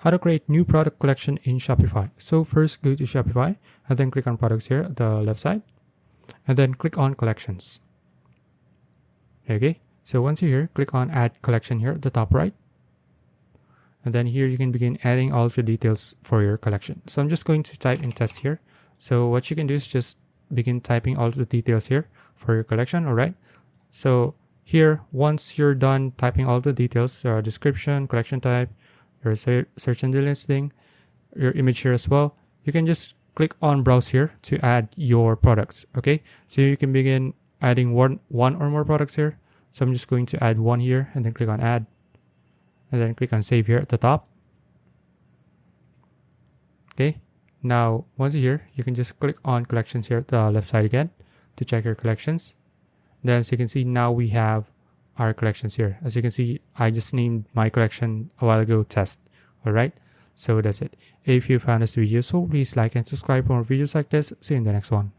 how to create new product collection in Shopify. So first go to Shopify and then click on products here at the left side and then click on collections. Okay, so once you're here, click on add collection here at the top right. And then here you can begin adding all of your details for your collection. So I'm just going to type in test here. So what you can do is just begin typing all of the details here for your collection. All right. So here, once you're done typing all the details, description, collection type, your search engine listing, your image here as well, you can just click on browse here to add your products. Okay. So you can begin adding one or more products here. So I'm just going to add one here and then click on add. And then click on save here at the top. Okay. Now, once you're here, you can just click on collections here at the left side again to check your collections. Then as you can see, now we have our collections here. As you can see, I just named my collection a while ago test. All right. So that's it. If you found this video useful, please like and subscribe for more videos like this. See you in the next one.